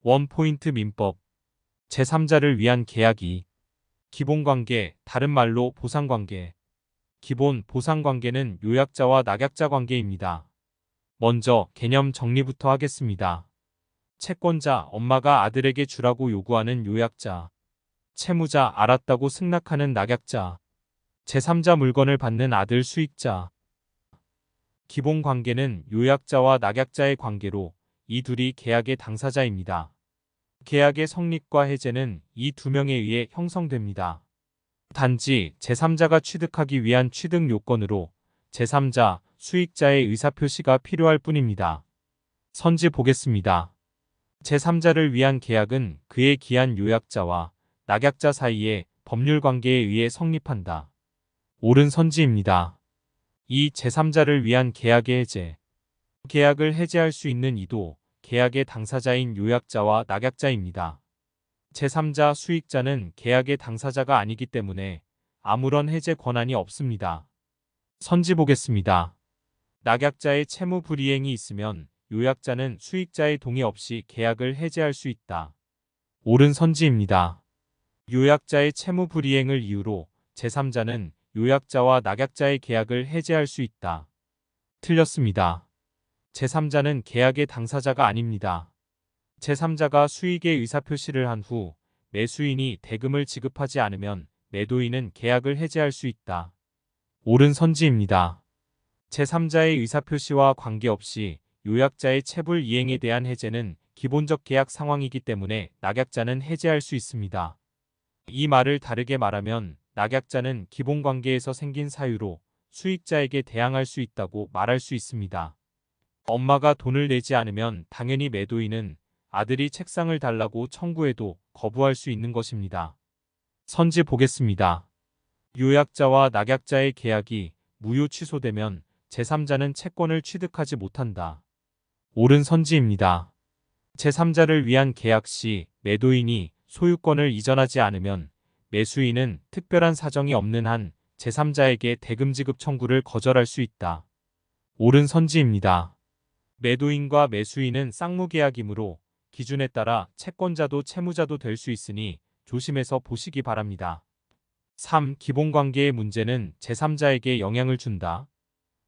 원포인트 민법. 제3자를 위한 계약이 기본관계, 다른 말로 보상관계. 기본 보상관계는 요약자와 낙약자 관계입니다. 먼저 개념 정리부터 하겠습니다. 채권자, 엄마가 아들에게 주라고 요구하는 요약자. 채무자, 알았다고 승낙하는 낙약자. 제3자 물건을 받는 아들 수익자. 기본 관계는 요약자와 낙약자의 관계로 이 둘이 계약의 당사자입니다. 계약의 성립과 해제는 이 두 명에 의해 형성됩니다. 단지 제3자가 취득하기 위한 취득 요건으로 제3자, 수익자의 의사표시가 필요할 뿐입니다. 선지 보겠습니다. 제3자를 위한 계약은 그에 기한 요약자와 낙약자 사이의 법률 관계에 의해 성립한다. 옳은 선지입니다. 이 제3자를 위한 계약의 해제. 계약을 해제할 수 있는 이도 계약의 당사자인 요약자와 낙약자입니다. 제3자 수익자는 계약의 당사자가 아니기 때문에 아무런 해제 권한이 없습니다. 선지 보겠습니다. 낙약자의 채무 불이행이 있으면 요약자는 수익자의 동의 없이 계약을 해제할 수 있다. 옳은 선지입니다. 요약자의 채무 불이행을 이유로 제3자는 요약자와 낙약자의 계약을 해제할 수 있다. 틀렸습니다. 제3자는 계약의 당사자가 아닙니다. 제3자가 수익의 의사표시를 한 후 매수인이 대금을 지급하지 않으면 매도인은 계약을 해제할 수 있다. 옳은 선지입니다. 제3자의 의사표시와 관계없이 요약자의 채불 이행에 대한 해제는 기본적 계약 상황이기 때문에 낙약자는 해제할 수 있습니다. 이 말을 다르게 말하면 낙약자는 기본관계에서 생긴 사유로 수익자에게 대항할 수 있다고 말할 수 있습니다. 엄마가 돈을 내지 않으면 당연히 매도인은 아들이 책상을 달라고 청구해도 거부할 수 있는 것입니다. 선지 보겠습니다. 요약자와 낙약자의 계약이 무효 취소되면 제3자는 채권을 취득하지 못한다. 옳은 선지입니다. 제3자를 위한 계약 시 매도인이 소유권을 이전하지 않으면 매수인은 특별한 사정이 없는 한 제3자에게 대금 지급 청구를 거절할 수 있다. 옳은 선지입니다. 매도인과 매수인은 쌍무계약이므로 기준에 따라 채권자도 채무자도 될 수 있으니 조심해서 보시기 바랍니다. 3. 기본관계의 문제는 제3자에게 영향을 준다.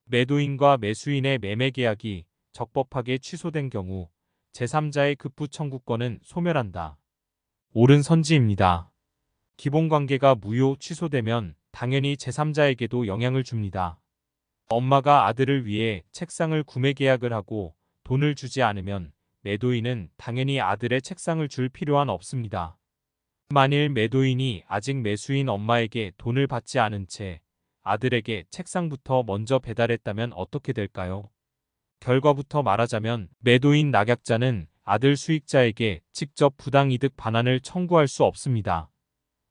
매도인과 매수인의 매매계약이 적법하게 취소된 경우 제3자의 급부 청구권은 소멸한다. 옳은 선지입니다. 기본관계가 무효 취소되면 당연히 제3자에게도 영향을 줍니다. 엄마가 아들을 위해 책상을 구매 계약을 하고 돈을 주지 않으면 매도인은 당연히 아들의 책상을 줄 필요는 없습니다. 만일 매도인이 아직 매수인 엄마에게 돈을 받지 않은 채 아들에게 책상부터 먼저 배달했다면 어떻게 될까요? 결과부터 말하자면 매도인 낙약자는 아들 수익자에게 직접 부당이득 반환을 청구할 수 없습니다.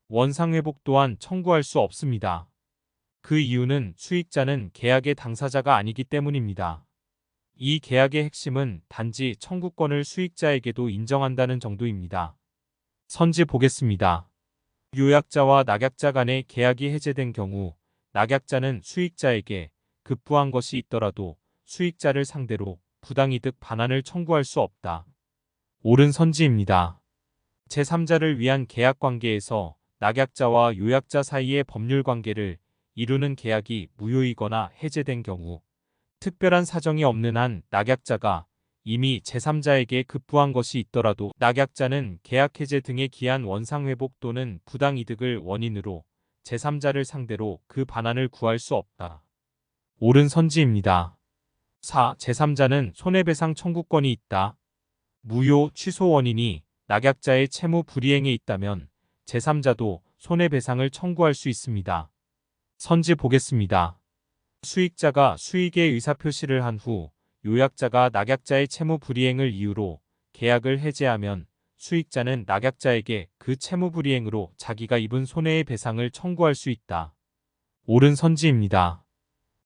원상회복 또한 청구할 수 없습니다. 그 이유는 수익자는 계약의 당사자가 아니기 때문입니다. 이 계약의 핵심은 단지 청구권을 수익자에게도 인정한다는 정도입니다. 선지 보겠습니다. 요약자와 낙약자 간의 계약이 해제된 경우 낙약자는 수익자에게 급부한 것이 있더라도 수익자를 상대로 부당이득 반환을 청구할 수 없다. 옳은 선지입니다. 제3자를 위한 계약관계에서 낙약자와 요약자 사이의 법률관계를 이루는 계약이 무효이거나 해제된 경우 특별한 사정이 없는 한 낙약자가 이미 제3자에게 급부한 것이 있더라도 낙약자는 계약 해제 등에 기한 원상회복 또는 부당이득을 원인으로 제3자를 상대로 그 반환을 구할 수 없다. 옳은 선지입니다. 4. 제3자는 손해배상 청구권이 있다. 무효 취소 원인이 낙약자의 채무 불이행에 있다면 제3자도 손해배상을 청구할 수 있습니다. 선지 보겠습니다. 수익자가 수익의 의사표시를 한 후 요약자가 낙약자의 채무 불이행을 이유로 계약을 해제하면 수익자는 낙약자에게 그 채무 불이행으로 자기가 입은 손해의 배상을 청구할 수 있다. 옳은 선지입니다.